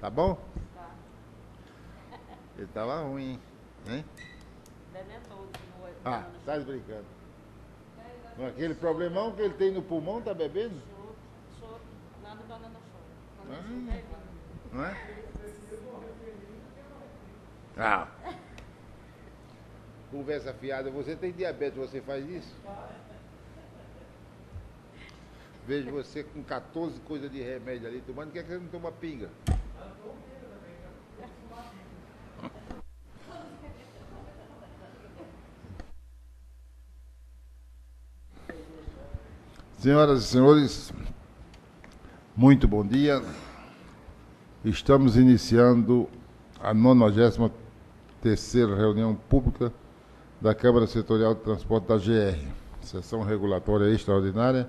Tá bom? Tá. Ele tava ruim, hein? Bebendo todo. Ah, tá brincando. Aquele problemão que ele tem no pulmão, tá bebendo? Choro. Nada banana choro. Ah. Quando é Não é? Ah. Conversa fiada. Você tem diabetes, você faz isso? Vejo você com 14 coisas de remédio ali tomando, que é que você não toma pinga? Senhoras e senhores, muito bom dia. Estamos iniciando a 93ª reunião pública da Câmara Setorial de Transporte da GR, sessão regulatória extraordinária,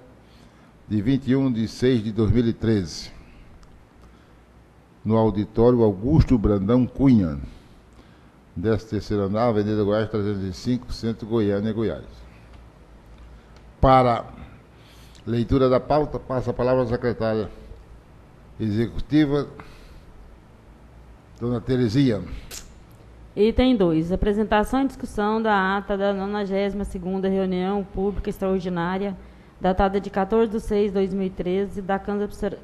de 21 de 6 de 2013, no auditório Augusto Brandão Cunha, 13º andar, Avenida Goiás 305, Centro Goiânia, Goiás. Para leitura da pauta, passa a palavra à secretária executiva, dona Terezinha. Item 2. Apresentação e discussão da ata da 92ª reunião pública extraordinária, datada de 14 de 6 de 2013, da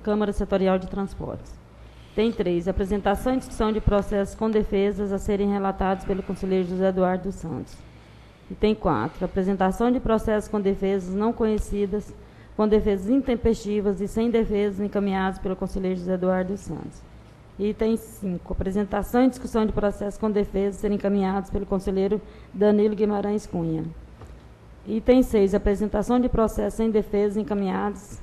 Câmara Setorial de Transportes. Item 3. Apresentação e discussão de processos com defesas a serem relatados pelo conselheiro José Eduardo dos Santos. Item 4. Apresentação de processos com defesas não conhecidas, com defesas intempestivas e sem defesas encaminhados pelo conselheiro José Eduardo dos Santos. Item 5. Apresentação e discussão de processos com defesas serem encaminhados pelo conselheiro Danilo Guimarães Cunha. Item 6. Apresentação de processos sem defesas encaminhados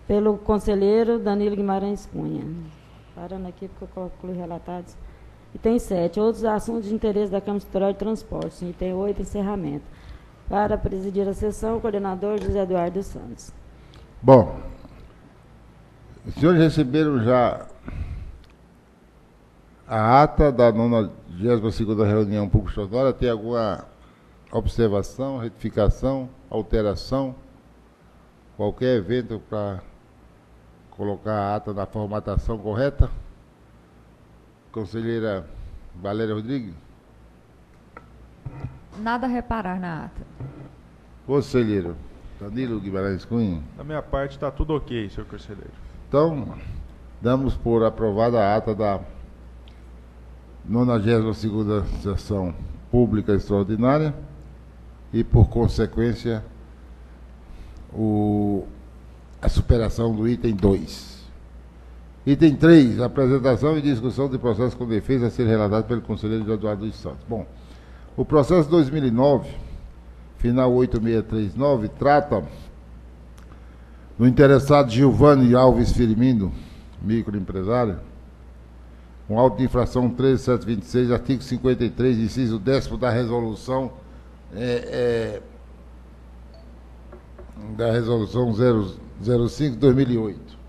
pelo conselheiro Danilo Guimarães Cunha. Parando aqui porque eu concluí relatados. Item 7. Outros assuntos de interesse da Câmara Setorial de Transportes. Item 8. Encerramento. Para presidir a sessão, o coordenador José Eduardo dos Santos. Bom, os senhores receberam já a ata da 92ª reunião pública extraordinária. Tem alguma observação, retificação, alteração, qualquer evento para colocar a ata na formatação correta? Conselheira Valéria Rodrigues. Nada a reparar na ata. Conselheiro Danilo Guimarães Cunha. Da minha parte está tudo ok, senhor conselheiro. Então, damos por aprovada a ata da 92ª sessão pública extraordinária e, por consequência, a superação do item 2. Item 3, apresentação e discussão de processo com defesa a ser relatado pelo conselheiro Eduardo dos Santos. Bom, o processo 2009, final 8639, trata do interessado Giovanni Alves Firmino, microempresário, com auto de infração 13726, artigo 53, inciso 10º da resolução da resolução 005/2008.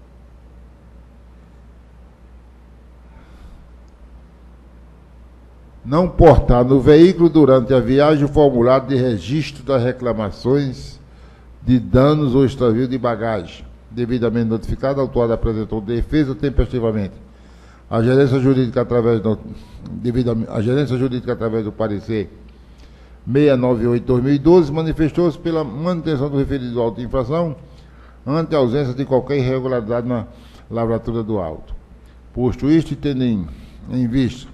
Não portar no veículo durante a viagem o formulário de registro das reclamações de danos ou extravio de bagagem. Devidamente notificado, o autuado apresentou defesa tempestivamente. A gerência jurídica, através do parecer 698/2012, manifestou-se pela manutenção do referido auto de infração ante a ausência de qualquer irregularidade na lavratura do auto. Posto isto e tendo em vista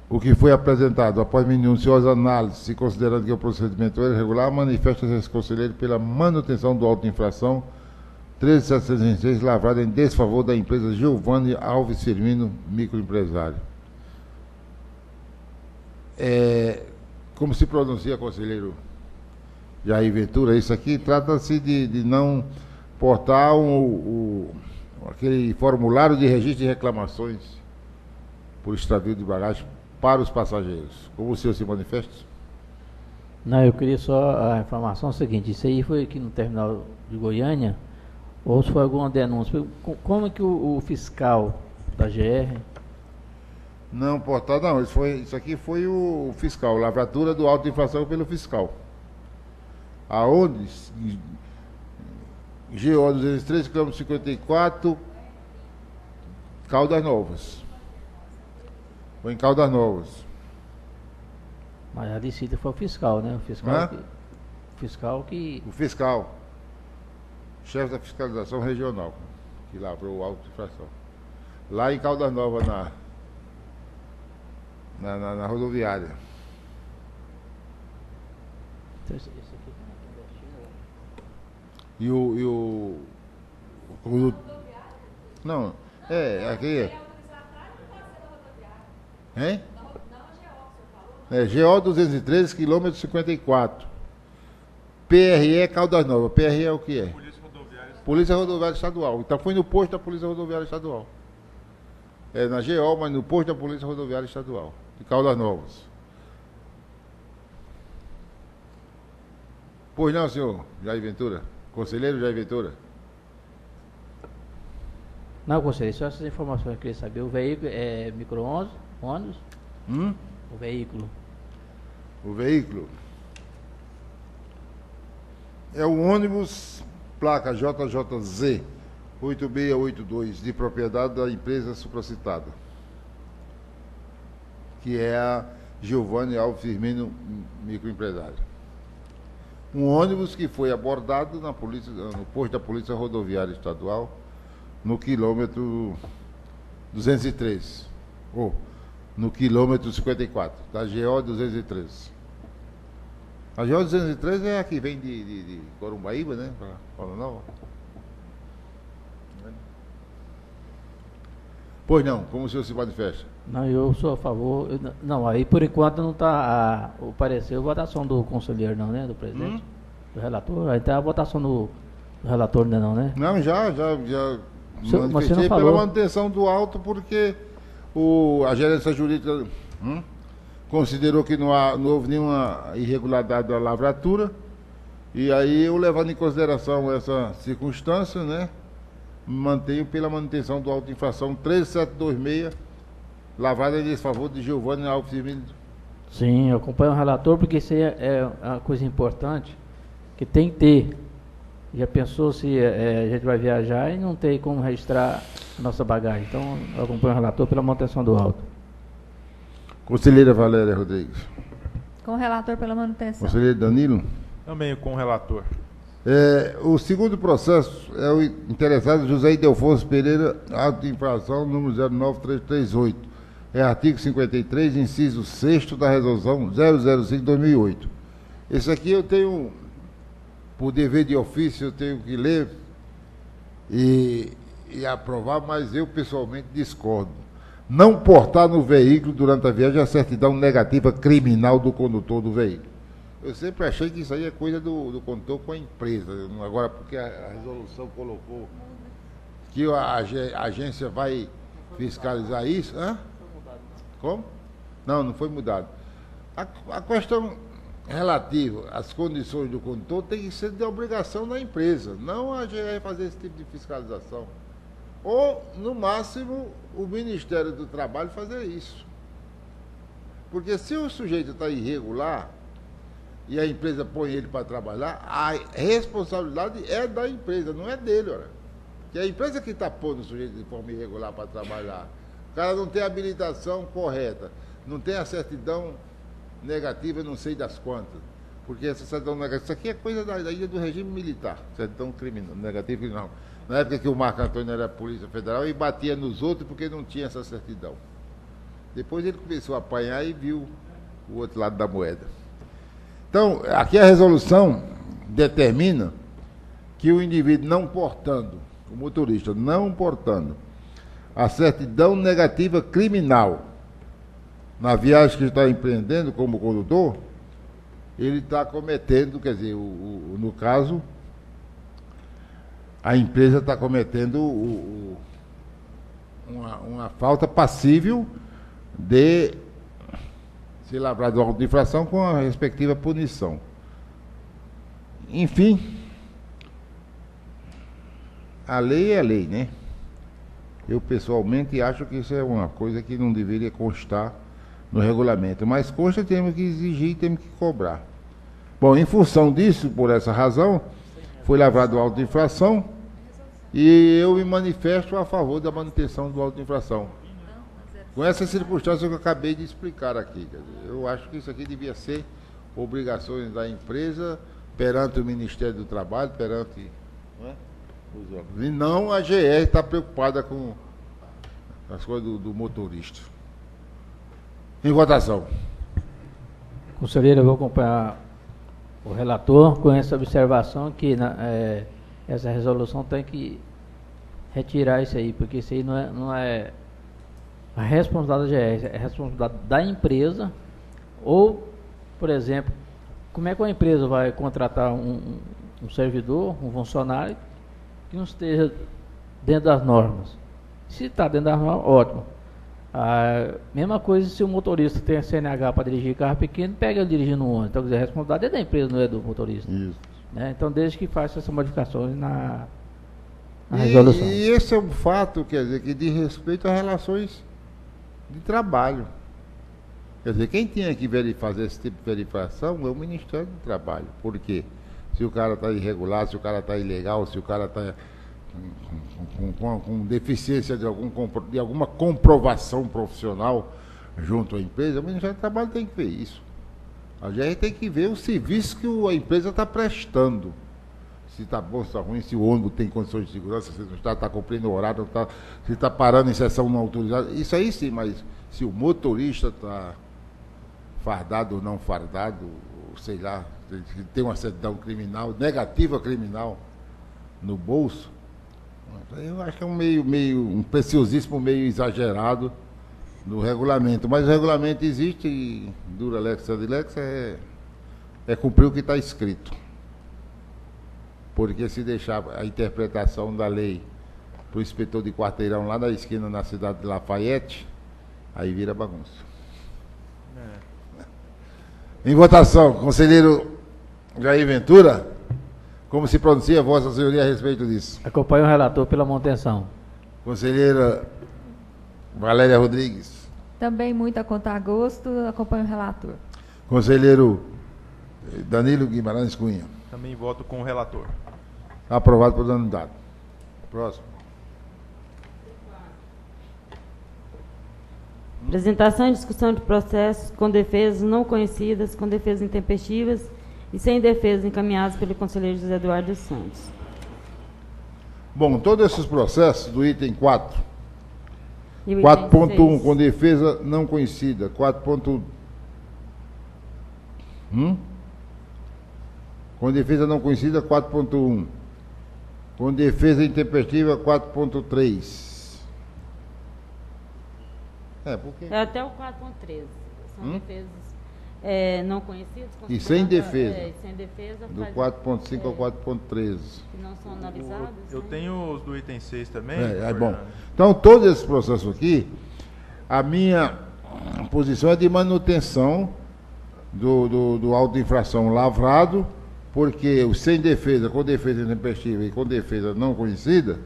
o que foi apresentado após minuciosa análise, considerando que o procedimento era irregular, manifesta-se esse conselheiro pela manutenção do auto de infração 13.706, lavrado em desfavor da empresa Giovanni Alves Firmino, microempresário. Como se pronuncia, conselheiro Jair Ventura? Isso aqui trata-se de não portar aquele formulário de registro de reclamações por extravio de bagagem para os passageiros. Como o senhor se manifesta? Não, eu queria só a informação seguinte: isso aí foi aqui no terminal de Goiânia, ou se foi alguma denúncia? Como é que o fiscal da GR... Não, portar não, isso aqui foi o fiscal, lavratura do auto de infração pelo fiscal. Aonde GO 203, quilômetro 54, Caldas Novas. Foi em Caldas Novas. Mas a licita foi o fiscal, né? Hã? Fiscal que. O fiscal, chefe da fiscalização regional, que lavrou o auto de infração. Lá em Caldas Novas, na rodoviária. Então, esse aqui tá E o não, aqui é. Hein? GO 213, quilômetro 54. PRE Caldas Novas. PRE é o que é? Polícia Rodoviária Estadual. Então foi no posto da Polícia Rodoviária Estadual. É na GO, mas no posto da Polícia Rodoviária Estadual, de Caldas Novas. Pois não, senhor Jair Ventura? Conselheiro Jair Ventura? Não, conselheiro, só essas informações que eu queria saber. O veículo é micro-ônibus? O veículo. O veículo é o ônibus placa JJZ 8682, de propriedade da empresa supracitada, que é a Giovanni Alves Firmino, microempresário. Um ônibus que foi abordado no posto da Polícia Rodoviária Estadual, no quilômetro 203, ou no quilômetro 54, da GO 213. A GO 213 é a que vem de Corumbaíba, né? Para Paulo Nova. Pois não, como o senhor se manifesta? Não, eu sou a favor. Não, aí por enquanto não está o parecer, a votação do conselheiro, não, né? Do presidente? Do relator. Aí tá a votação do relator, ainda não, né? Não, já Você não manifestei falou. pela manutenção do auto, porque a gerência jurídica considerou que não houve nenhuma irregularidade da lavratura, e aí eu, levando em consideração essa circunstância, né, mantenho pela manutenção do auto de infração 13726, lavrada em desfavor de Giovanni Alves Firmino. Sim, eu acompanho o relator, porque isso aí é uma coisa importante que tem que ter. Já pensou se a gente vai viajar e não tem como registrar a nossa bagagem? Então, eu acompanho o relator pela manutenção do auto. Conselheira Valéria Rodrigues. Com o relator pela manutenção. Conselheiro Danilo. Também com o relator. O segundo processo é o interessado José Idelfonso Pereira, auto de infração número 09338. É artigo 53, inciso 6º da resolução 005/2008. Esse aqui eu tenho, por dever de ofício, eu tenho que ler e aprovar, mas eu pessoalmente discordo. Não portar no veículo durante a viagem a certidão negativa criminal do condutor do veículo. Eu sempre achei que isso aí é coisa do condutor com a empresa. Agora, porque a resolução colocou que a agência vai fiscalizar isso. Hã? Como? Não foi mudado. A questão relativa às condições do condutor tem que ser de obrigação da empresa, não a GR fazer esse tipo de fiscalização. Ou, no máximo, o Ministério do Trabalho fazer isso. Porque se o sujeito está irregular e a empresa põe ele para trabalhar, a responsabilidade é da empresa, não é dele, olha. Que é a empresa que está pondo o sujeito de forma irregular para trabalhar. O cara não tem a habilitação correta, não tem a certidão negativa, não sei das quantas. Porque essa certidão negativa, isso aqui é coisa da ilha do regime militar, certidão criminal, negativa criminal. Na época que o Marco Antônio era Polícia Federal, e batia nos outros porque não tinha essa certidão. Depois ele começou a apanhar e viu o outro lado da moeda. Então, aqui a resolução determina que o indivíduo não portando, o motorista não portando a certidão negativa criminal na viagem que está empreendendo como condutor, ele está cometendo, quer dizer, no caso, a empresa está cometendo uma falta passível de ser lavrado auto de infração com a respectiva punição. Enfim, a lei é a lei, né? Eu pessoalmente acho que isso é uma coisa que não deveria constar no regulamento, mas consta, temos que exigir e temos que cobrar. Bom, em função disso, por essa razão, foi lavrado auto de infração e eu me manifesto a favor da manutenção do auto de infração. Com essa circunstância que eu acabei de explicar aqui. Quer dizer, eu acho que isso aqui devia ser obrigações da empresa perante o Ministério do Trabalho, perante... Não é? E não a GE está preocupada com as coisas do motorista. Em votação. Conselheiro, eu vou acompanhar o relator com essa observação que essa resolução tem que retirar isso aí, porque isso aí não é a responsabilidade da GE, é a responsabilidade da empresa. Ou, por exemplo, como é que uma empresa vai contratar um servidor, um funcionário que não esteja dentro das normas? Se está dentro das normas, ótimo. A mesma coisa se o motorista tem a CNH para dirigir carro pequeno, pega ele dirigindo um ônibus. Então, quer dizer, a responsabilidade é da empresa, não é do motorista. Isso. Né? Então, desde que faça essas modificações na resolução. E esse é um fato, quer dizer, que diz respeito a relações de trabalho. Quer dizer, quem tinha que fazer esse tipo de verificação é o Ministério do Trabalho. Por quê? Se o cara está irregular, se o cara está ilegal, se o cara está com deficiência de alguma comprovação profissional junto à empresa, o Ministério do Trabalho tem que ver isso. A gente tem que ver o serviço que a empresa está prestando. Se está bom, se está ruim, se o ônibus tem condições de segurança, se não está cumprindo o horário, se está parando em sessão não autorizada. Isso aí sim, mas se o motorista está fardado ou não fardado, sei lá, tem uma certidão criminal, negativa criminal no bolso, eu acho que é um preciosismo meio exagerado no regulamento. Mas o regulamento existe e dura lex ad lex, é cumprir o que está escrito. Porque se deixar a interpretação da lei para o inspetor de quarteirão lá na esquina, na cidade de Lafayette, aí vira bagunça. Em votação, conselheiro Jair Ventura, como se pronuncia Vossa Senhoria a respeito disso? Acompanho o relator pela manutenção. Conselheira Valéria Rodrigues. Também muito a contar gosto, acompanho o relator. Conselheiro Danilo Guimarães Cunha. Também voto com o relator. Aprovado por unanimidade. Próximo. Apresentação e discussão de processos com defesas não conhecidas, com defesas intempestivas e sem defesas encaminhadas pelo conselheiro José Eduardo dos Santos. Bom, todos esses processos do item 4, E o item 4.1 6. com defesa não conhecida, 4. Com defesa não conhecida, 4.1. Com defesa intempestiva, 4.3. Porque... É até o 4.13. São defesas não conhecidas. E sem defesa. Sem defesa. Do 4.5 ao 4.13. Que não são analisadas. Eu né? tenho os do item 6 também. Bom. Então, todos esses processos aqui, a minha posição é de manutenção do auto de infração lavrado, porque o sem defesa, com defesa intempestiva e com defesa não conhecida,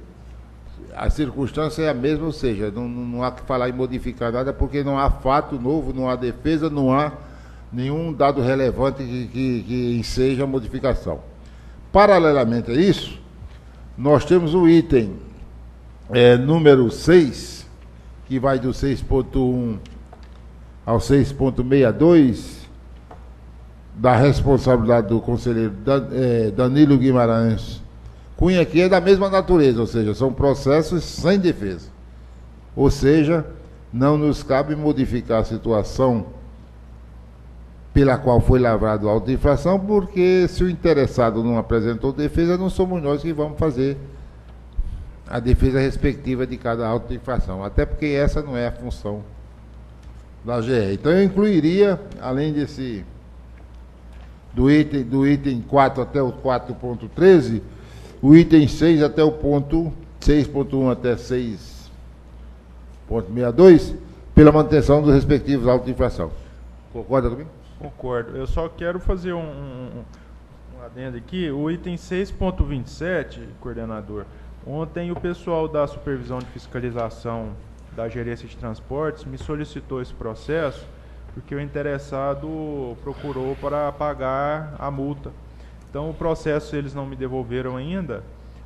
a circunstância é a mesma, ou seja, não há que falar em modificar nada, porque não há fato novo, não há defesa, não há nenhum dado relevante que enseja a modificação. Paralelamente a isso, nós temos o item número 6, que vai do 6.1 ao 6.62, da responsabilidade do conselheiro Danilo Guimarães Cunha, que é da mesma natureza, ou seja, são processos sem defesa. Ou seja, não nos cabe modificar a situação pela qual foi lavrado a auto de infração, porque se o interessado não apresentou defesa, não somos nós que vamos fazer a defesa respectiva de cada auto de infração, até porque essa não é a função da GE. Então eu incluiria, além do item 4 até o 4.13, o item 6 até o ponto 6.1 até 6.62, pela manutenção dos respectivos autos de infração. Concorda comigo? Concordo. Eu só quero fazer um adendo aqui. O item 6.27, coordenador, ontem o pessoal da supervisão de fiscalização da gerência de transportes me solicitou esse processo porque o interessado procurou para pagar a multa. Então o processo eles não me devolveram ainda.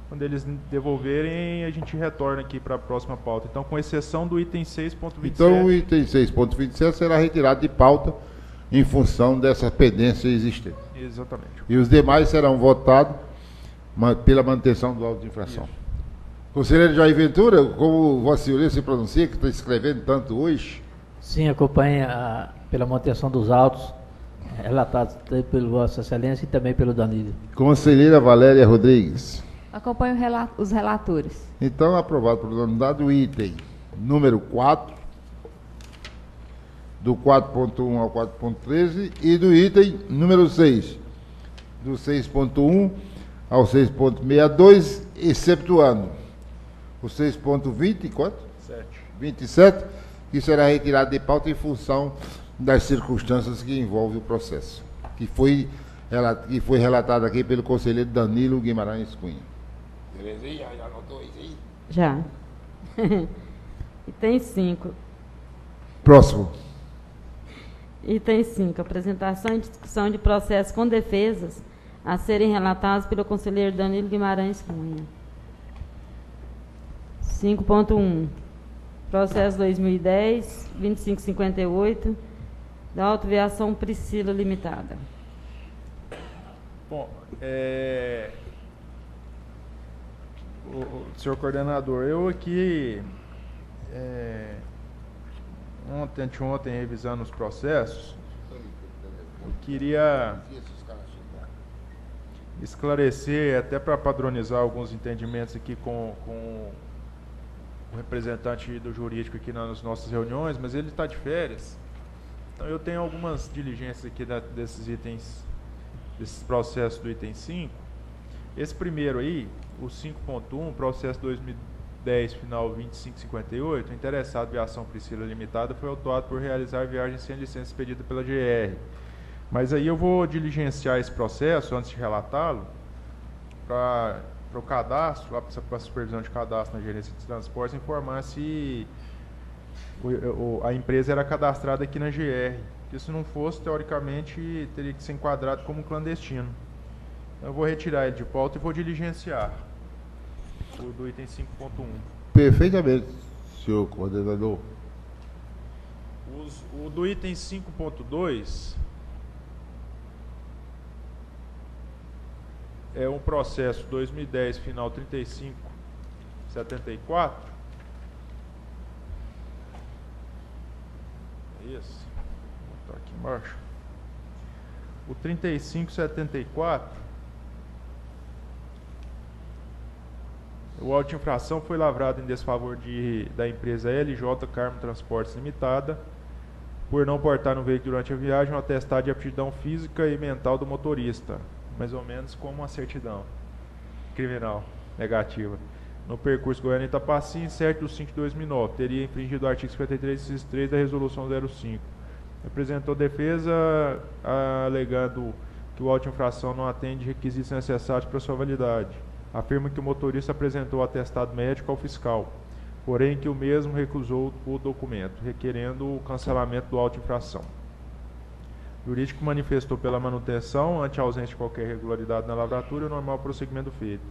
Quando eles devolverem, a gente retorna aqui para a próxima pauta. Então, com exceção do item 6.27. Então o item 6.27 será retirado de pauta em função dessa pendência existente. Exatamente. E os demais serão votados pela manutenção do auto de infração. Isso. Conselheiro Jair Ventura, como Vossa Senhoria se pronuncia, que está escrevendo tanto hoje? Sim, acompanha pela manutenção dos autos relatados pelo Vossa Excelência e também pelo Danilo. Conselheira Valéria Rodrigues. Acompanho os relatores. Então, aprovado por unanimidade o item número 4, do 4.1 ao 4.13, e do item número 6, do 6.1 ao 6.62, exceptuando o 6.20 e quanto? 27, que será retirado de pauta em função das circunstâncias que envolvem o processo, que foi relatado aqui pelo conselheiro Danilo Guimarães Cunha. Belezinha, já anotou isso aí? Já. Item 5. Próximo. Item 5. Apresentação e discussão de processos com defesas a serem relatados pelo conselheiro Danilo Guimarães Cunha. 5.1. Processo 2010-2558 da Autoviação Priscila Limitada. Bom, senhor coordenador, eu aqui anteontem, revisando os processos, eu queria esclarecer, até para padronizar alguns entendimentos aqui com o representante do jurídico aqui nas nossas reuniões, mas ele está de férias, então eu tenho algumas diligências aqui desses itens, desses processos do item 5. Esse primeiro aí, o 5.1, processo 2010, final 2558, o interessado Viação Priscila Limitada foi autuado por realizar viagem sem licença expedida pela GR. Mas aí eu vou diligenciar esse processo, antes de relatá-lo, para o cadastro, lá para a supervisão de cadastro na gerência de transportes, informar se a empresa era cadastrada aqui na GR. Porque se não fosse, teoricamente, teria que ser enquadrado como clandestino. Eu vou retirar ele de pauta e vou diligenciar o do item 5.1. Perfeitamente, senhor coordenador. O do item 5.2 é um processo 2010, final 3574. É isso. Vou botar aqui embaixo. O 3574, o auto de infração foi lavrado em desfavor da empresa LJ Carmo Transportes Limitada, por não portar no veículo durante a viagem um atestado de aptidão física e mental do motorista, mais ou menos como uma certidão criminal negativa. No percurso Goiânia-Itapaci, inserte do 5 de 2009, teria infringido o artigo 53, inciso 3 da Resolução 05. Apresentou defesa alegando que o auto de infração não atende requisitos necessários para sua validade. Afirma que o motorista apresentou o atestado médico ao fiscal, porém que o mesmo recusou o documento, requerendo o cancelamento do auto de infração. O jurídico manifestou pela manutenção, ante a ausência de qualquer irregularidade na lavratura e o normal prosseguimento do feito.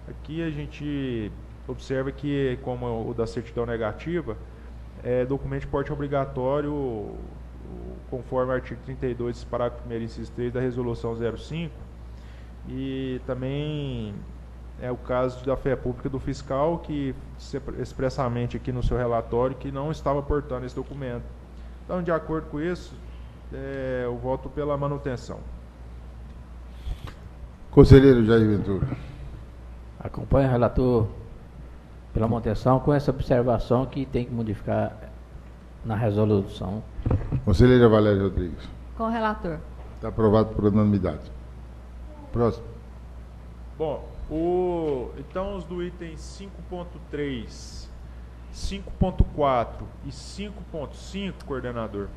Aqui a gente observa que, como o da certidão negativa, é documento de porte obrigatório, conforme o artigo 32, parágrafo 1º, inciso 3 da Resolução 05, e também é o caso da fé pública do fiscal, que expressamente aqui no seu relatório, que não estava portando esse documento. Então, de acordo com isso, eu voto pela manutenção. Conselheiro Jair Ventura. Acompanho o relator pela manutenção com essa observação que tem que modificar na resolução. Conselheira Valéria Rodrigues. Com o relator. Está aprovado por unanimidade. Próximo. Bom, então os do item 5.3, 5.4 e 5.5, coordenador,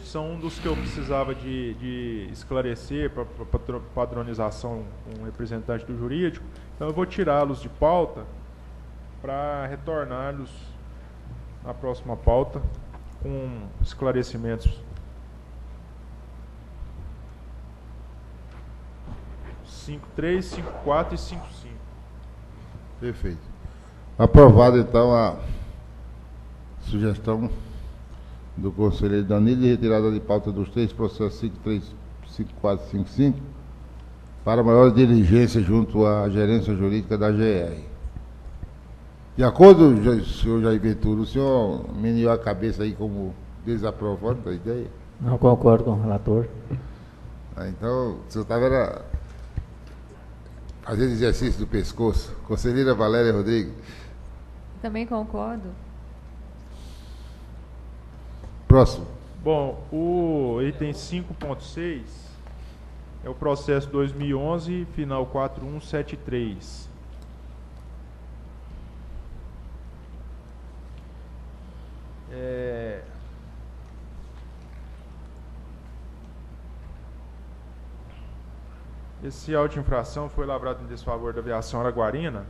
são um dos que eu precisava de esclarecer para padronização com o representante do jurídico, então eu vou tirá-los de pauta para retorná-los na próxima pauta com esclarecimentos. 53, 54 e 55. Perfeito. Aprovada então a sugestão do conselheiro Danilo de retirada de pauta dos 3 processos 53, 54 e 55 para maior diligência junto à gerência jurídica da GR. De acordo, senhor Jair Ventura, o senhor meneou a cabeça aí como desaprovando a ideia? Não concordo com o relator. Então, o senhor estava fazendo exercício do pescoço. Conselheira Valéria Rodrigues. Também concordo. Próximo. Bom, o item 5.6 é o processo 2011, final 4173. Esse auto de infração foi lavrado em desfavor da aviação Araguarina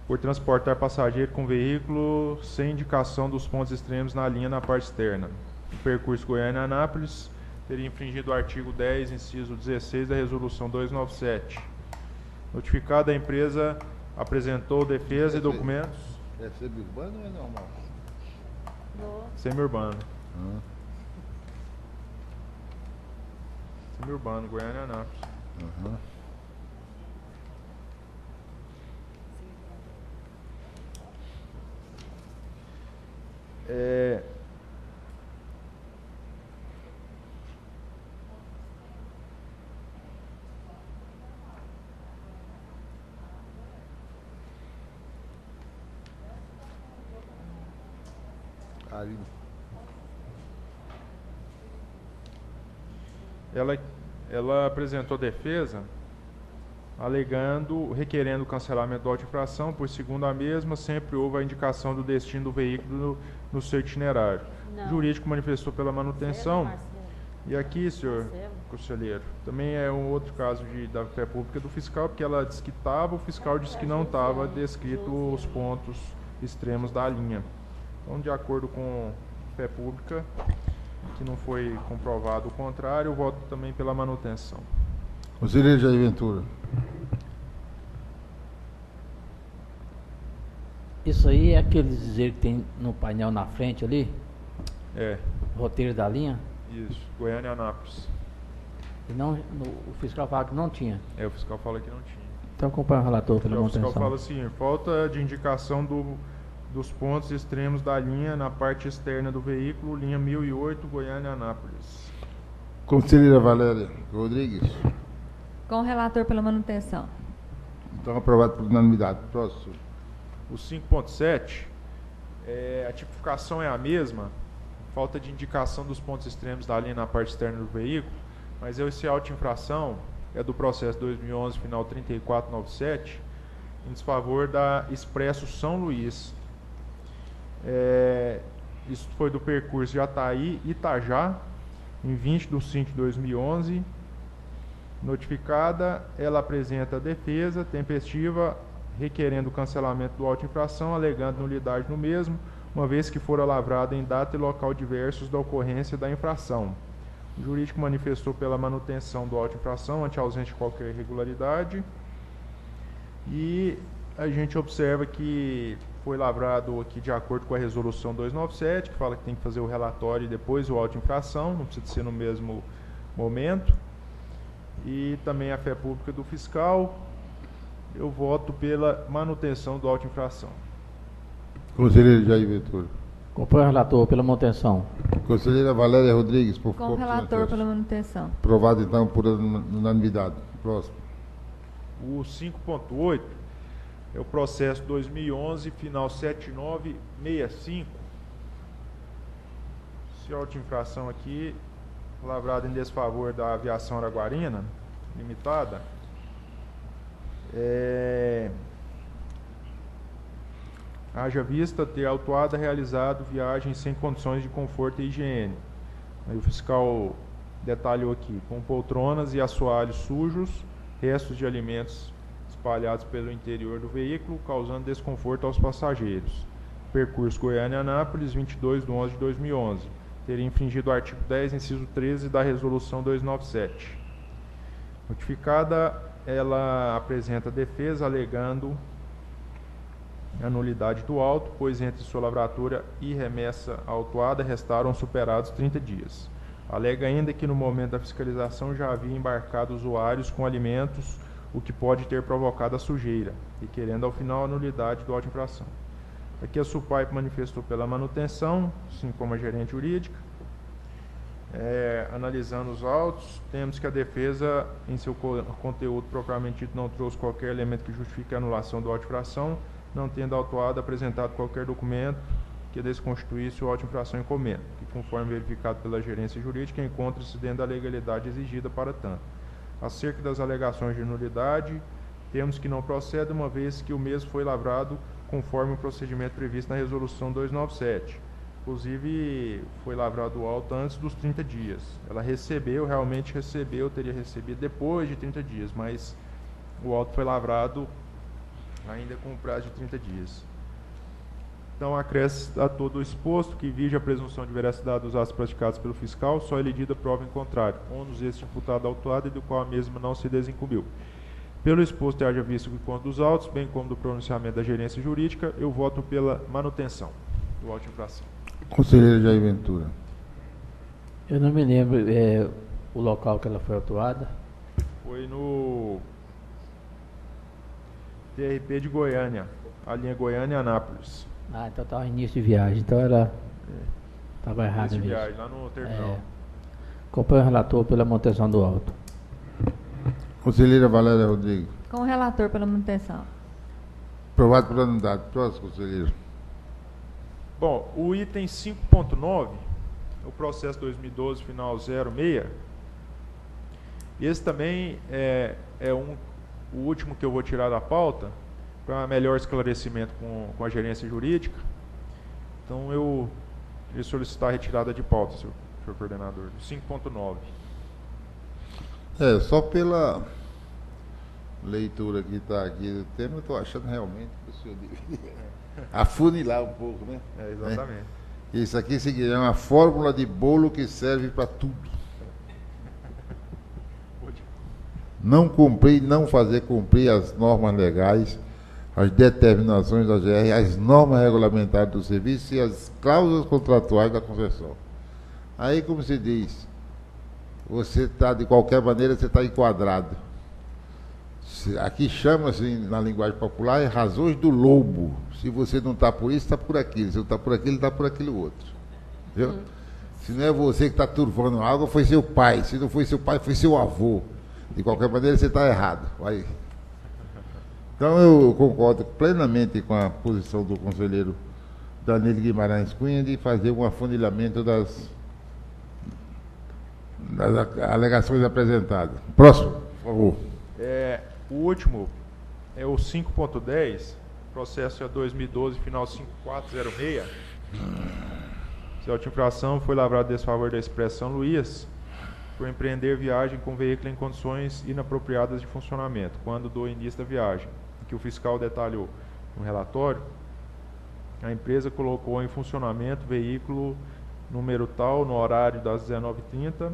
por transportar passageiro com veículo sem indicação dos pontos extremos na linha na parte externa. O percurso Goiânia-Anápolis teria infringido o artigo 10, inciso 16 da Resolução 297. Notificada, a empresa apresentou defesa e documentos. É semi-urbano ou é normal? Semi-urbano. Semi-urbano, Goiânia-Anápolis. Ela apresentou defesa requerendo o cancelamento da auto-infração, pois, segundo a mesma, sempre houve a indicação do destino do veículo no seu itinerário. Não. O jurídico manifestou pela manutenção. Marcelo. E aqui, senhor Marcelo. conselheiro, também é um outro caso da fé pública do fiscal, porque ela disse que estava, o fiscal disse que não estava descrito os pontos extremos da linha. Então, de acordo com fé pública, que não foi comprovado o contrário, eu voto também pela manutenção. Conselheiro Jair Ventura. Isso aí é aquele dizer que tem no painel na frente ali, É, roteiro da linha, isso, Goiânia-Anápolis. e não, o fiscal fala que não tinha. O fiscal fala que não tinha. Então acompanha o relator pela O fiscal manutenção. fala assim, falta de indicação dos pontos extremos da linha na parte externa do veículo, linha 1008, Goiânia-Anápolis. Conselheira Valéria Rodrigues. Com o relator pela manutenção. Então, aprovado por unanimidade. Próximo. O 5.7, a tipificação é a mesma, falta de indicação dos pontos extremos da linha na parte externa do veículo, mas esse auto de infração é do processo 2011, final 3497, em desfavor da Expresso São Luís. Isso foi do percurso Jataí-Itajá, em 20 de 5 de 2011. Notificada, ela apresenta defesa tempestiva, requerendo o cancelamento do auto de infração, alegando nulidade no mesmo, uma vez que fora lavrada em data e local diversos da ocorrência da infração. O jurídico manifestou pela manutenção do auto de infração ante a ausência de qualquer irregularidade. E a gente observa que foi lavrado aqui de acordo com a resolução 297, que fala que tem que fazer o relatório e depois o auto de infração, não precisa ser no mesmo momento. E também a fé pública do fiscal. Eu voto pela manutenção do auto de infração. Conselheiro Jair Ventura. Acompanha o relator pela manutenção. Conselheira Valéria Rodrigues, por Com favor. o relator pela manutenção. Aprovado, então, por unanimidade. Próximo. O 5.8 é o processo 2011, final 7965. Esse auto de infração aqui, lavrado em desfavor da Aviação Araguarina Limitada. Haja vista ter autuado realizado viagem sem condições de conforto e higiene. Aí o fiscal detalhou aqui, com poltronas e assoalhos sujos, restos de alimentos espalhados pelo interior do veículo, causando desconforto aos passageiros. Percurso Goiânia-Anápolis, 22 de 11 de 2011. teria infringido o artigo 10, inciso 13 da Resolução 297. Notificada, ela apresenta defesa alegando a nulidade do auto, pois entre sua lavratura e remessa autuada restaram superados 30 dias. Alega ainda que no momento da fiscalização já havia embarcado usuários com alimentos, o que pode ter provocado a sujeira, e querendo ao final a nulidade do auto de infração. Aqui a SUPAIP manifestou pela manutenção, assim como a gerente jurídica. Analisando os autos, temos que a defesa, em seu conteúdo propriamente dito, não trouxe qualquer elemento que justifique a anulação do auto de infração, não tendo autuado apresentado qualquer documento que desconstituísse o auto de infração em comento, que, conforme verificado pela gerência jurídica, encontra-se dentro da legalidade exigida para tanto. Acerca das alegações de nulidade, temos que não procede, uma vez que o mesmo foi lavrado conforme o procedimento previsto na Resolução 297. Inclusive, foi lavrado o auto antes dos 30 dias. Ela recebeu, realmente recebeu, teria recebido depois de 30 dias, mas o auto foi lavrado ainda com o prazo de 30 dias. Então, acresce a todo o exposto que vige a presunção de veracidade dos atos praticados pelo fiscal, só é elegida prova em contrário, ônus este imputado autuado e do qual a mesma não se desincumbiu. Pelo exposto e haja visto o encontro dos autos, bem como do pronunciamento da gerência jurídica, eu voto pela manutenção do auto de infração. Conselheiro Jair Ventura. Eu não me lembro o local que ela foi autuada. Foi no TRP de Goiânia, a linha Goiânia-Anápolis. Ah, então estava início de viagem, então ela estava errada mesmo. Viagem, lá no terminal. Acompanho o relator pela manutenção do auto. Conselheira Valéria Rodrigues. Com o relator pela manutenção. Aprovado por unanimidade. Próximo, conselheiro. Bom, o item 5.9, o processo 2012, final 06, esse também o último que eu vou tirar da pauta, para melhor esclarecimento com a gerência jurídica. Então, eu queria solicitar a retirada de pauta, senhor coordenador. 5.9. Só pela leitura que está aqui do tema, eu estou achando realmente que o senhor deveria afunilar um pouco, né? Exatamente. Isso aqui é uma fórmula de bolo que serve para tudo. Não cumprir, não fazer cumprir as normas legais, as determinações da GR, as normas regulamentares do serviço e as cláusulas contratuais da concessão. Aí, como se diz, você está, de qualquer maneira, você está enquadrado. Aqui chama-se, na linguagem popular, razões do lobo. Se você não está por isso, está por aquilo. Se não está por aquilo, está por aquilo outro. Viu? Se não é você que está turvando algo, foi seu pai. Se não foi seu pai, foi seu avô. De qualquer maneira, você está errado. Vai. Então, eu concordo plenamente com a posição do conselheiro Danilo Guimarães Cunha de fazer um afunilhamento das alegações apresentadas. Próximo, por favor. O último é o 5.10, processo é 2012, final 5406. Se a infração foi lavrado a desfavor da Expresso São Luís, por empreender viagem com veículo em condições inapropriadas de funcionamento, quando do início da viagem, que o fiscal detalhou no relatório, a empresa colocou em funcionamento veículo número tal, no horário das 19h30,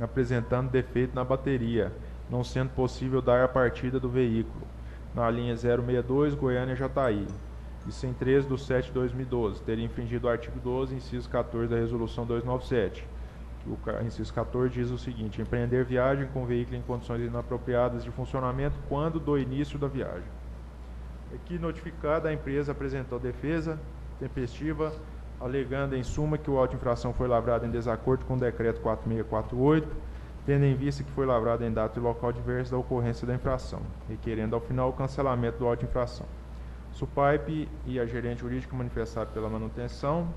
apresentando defeito na bateria, não sendo possível dar a partida do veículo, na linha 062, Goiânia-Jataí. Isso em 13/7/2012, teria infringido o artigo 12, inciso 14 da Resolução 297. O inciso 14 diz o seguinte: empreender viagem com veículo em condições inapropriadas de funcionamento quando do início da viagem. Aqui notificada, a empresa apresentou defesa tempestiva, alegando em suma que o auto de infração foi lavrado em desacordo com o decreto 4648, tendo em vista que foi lavrado em data e local diversos da ocorrência da infração, requerendo ao final o cancelamento do auto de infração. SUPAIP e a gerente jurídica manifestaram pela manutenção.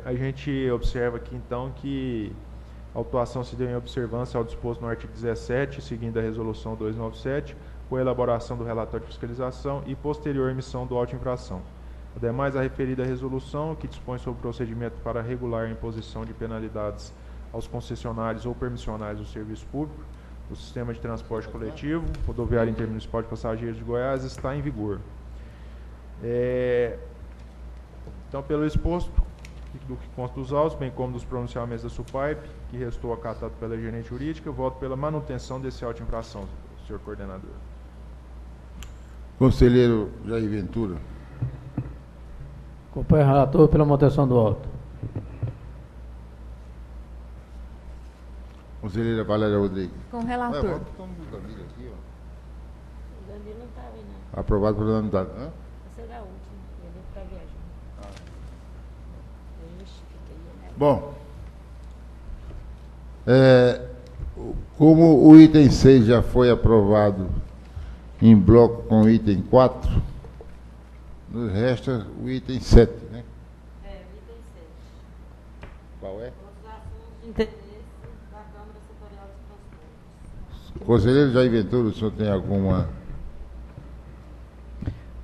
A gente observa aqui então que a autuação se deu em observância ao disposto no artigo 17, seguindo a resolução 297, com a elaboração do relatório de fiscalização e posterior emissão do auto de infração. Ademais, a referida resolução, que dispõe sobre o procedimento para regular a imposição de penalidades aos concessionários ou permissionários do serviço público, do sistema de transporte coletivo, rodoviário intermunicipal de passageiros de Goiás, está em vigor. Então, pelo exposto, do que consta dos autos, bem como dos pronunciamentos da SUPAIP, que restou acatado pela gerente jurídica, eu voto pela manutenção desse auto de infração, senhor coordenador. Conselheiro Jair Ventura. Acompanho o relator pela manutenção do auto. Conselheira Valéria Rodrigues. Com o relator. Vamos do Danilo aqui, ó. O Danilo não está aí, não. Aprovado pelo unanimidade. Hã? Essa era a última. Ele está viajando. Ixi, fica aí, né? Bom, como o item 6 já foi aprovado em bloco com o item 4, nos resta o item 7, né? É, item 7. Qual é? Os assuntos de interesse da Câmara Setorial de Transportes. Conselheiro Jair Ventura, o senhor tem alguma...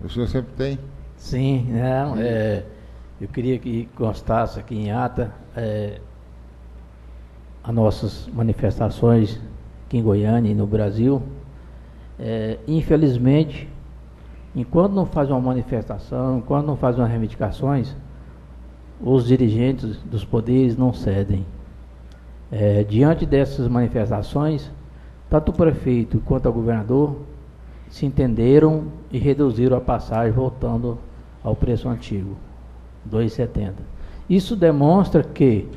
O senhor sempre tem? Sim, não, eu queria que constasse aqui em ata as nossas manifestações aqui em Goiânia e no Brasil. Infelizmente, enquanto não faz uma manifestação, enquanto não faz umas reivindicações, os dirigentes dos poderes não cedem. Diante dessas manifestações, tanto o prefeito quanto o governador se entenderam e reduziram a passagem, voltando ao preço antigo, R$ 2,70. Isso demonstra que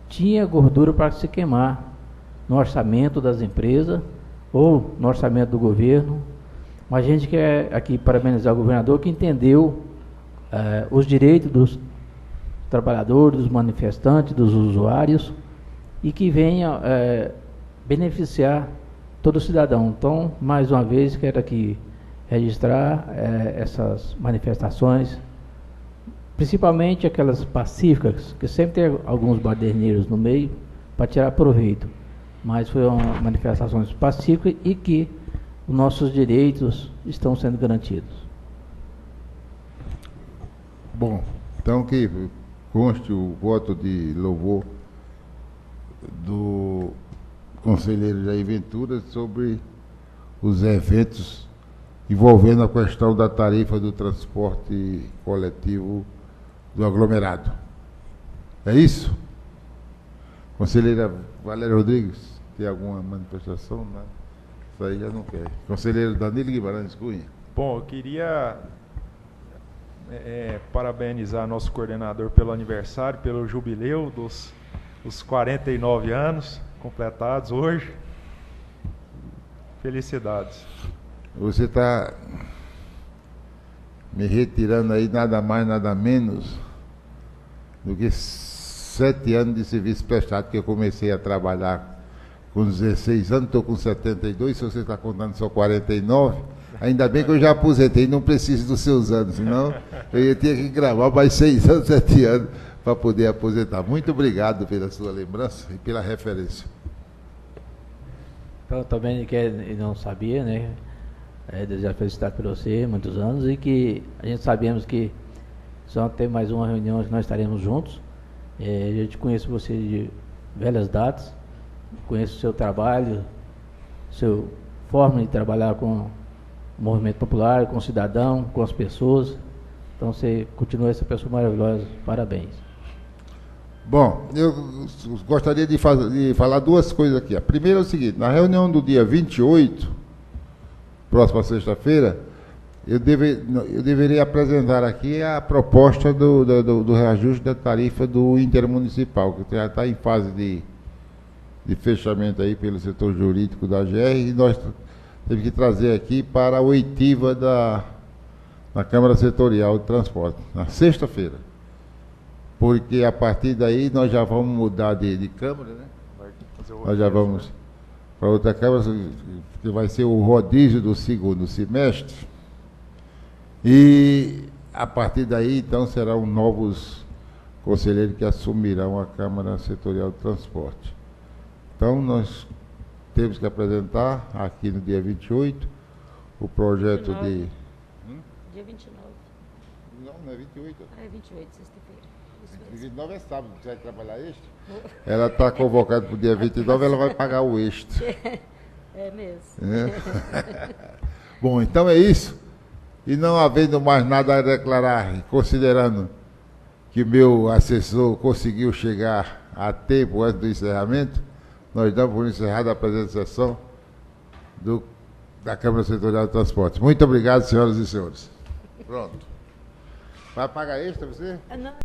tinha gordura para se queimar no orçamento das empresas ou no orçamento do governo. Mas a gente quer aqui parabenizar o governador que entendeu os direitos dos trabalhadores, dos manifestantes, dos usuários e que venha beneficiar todo cidadão. Então, mais uma vez, quero aqui registrar essas manifestações, principalmente aquelas pacíficas, que sempre tem alguns baderneiros no meio, para tirar proveito. Mas foi uma manifestação pacífica e que os nossos direitos estão sendo garantidos. Bom, então que conste o voto de louvor do conselheiro Jair Ventura sobre os eventos envolvendo a questão da tarifa do transporte coletivo do aglomerado. É isso? Conselheira Valéria Rodrigues, tem alguma manifestação? Não. Isso aí já não quer. Conselheiro Danilo Guimarães Cunha. Bom, eu queria parabenizar nosso coordenador pelo aniversário, pelo jubileu dos 49 anos completados hoje. Felicidades. Você está me retirando aí nada mais, nada menos do que 7 anos de serviço prestado, que eu comecei a trabalhar com 16 anos, estou com 72, se você está contando só 49, ainda bem que eu já aposentei, não preciso dos seus anos, senão eu ia ter que gravar mais 6 anos, 7 anos para poder aposentar. Muito obrigado pela sua lembrança e pela referência. Então, também que não sabia, né? Desejar felicidade para você, muitos anos, e que a gente sabemos que só tem mais uma reunião que nós estaremos juntos. A gente conhece você de velhas datas, conheço o seu trabalho, sua forma de trabalhar com o movimento popular, com o cidadão, com as pessoas. Então você continua essa pessoa maravilhosa. Parabéns. Bom, eu gostaria de falar duas coisas aqui. A primeira é o seguinte: na reunião do dia 28, próxima sexta-feira, eu deveria apresentar aqui a proposta do reajuste da tarifa do intermunicipal, que já está em fase de fechamento aí pelo setor jurídico da GR, e nós temos que trazer aqui para a oitiva da Câmara Setorial de Transporte, na sexta-feira. Porque a partir daí nós já vamos mudar de Câmara, né? Nós já vamos para outra Câmara, que vai ser o rodízio do segundo semestre. E a partir daí, então, serão novos conselheiros que assumirão a Câmara Setorial de Transporte. Então, nós temos que apresentar aqui no dia 28 o projeto 29. de... Dia 29. Não é 28. É 28, sexta-feira. Isso mesmo. 29 é sábado, você vai trabalhar extra? Ela está convocada para o dia 29, ela vai pagar o extra. É mesmo. É. Bom, então é isso. E não havendo mais nada a declarar, considerando que meu assessor conseguiu chegar a tempo antes do encerramento, nós damos por encerrada a presente sessão da Câmara Setorial de Transportes. Muito obrigado, senhoras e senhores. Pronto. Vai pagar extra você? Não.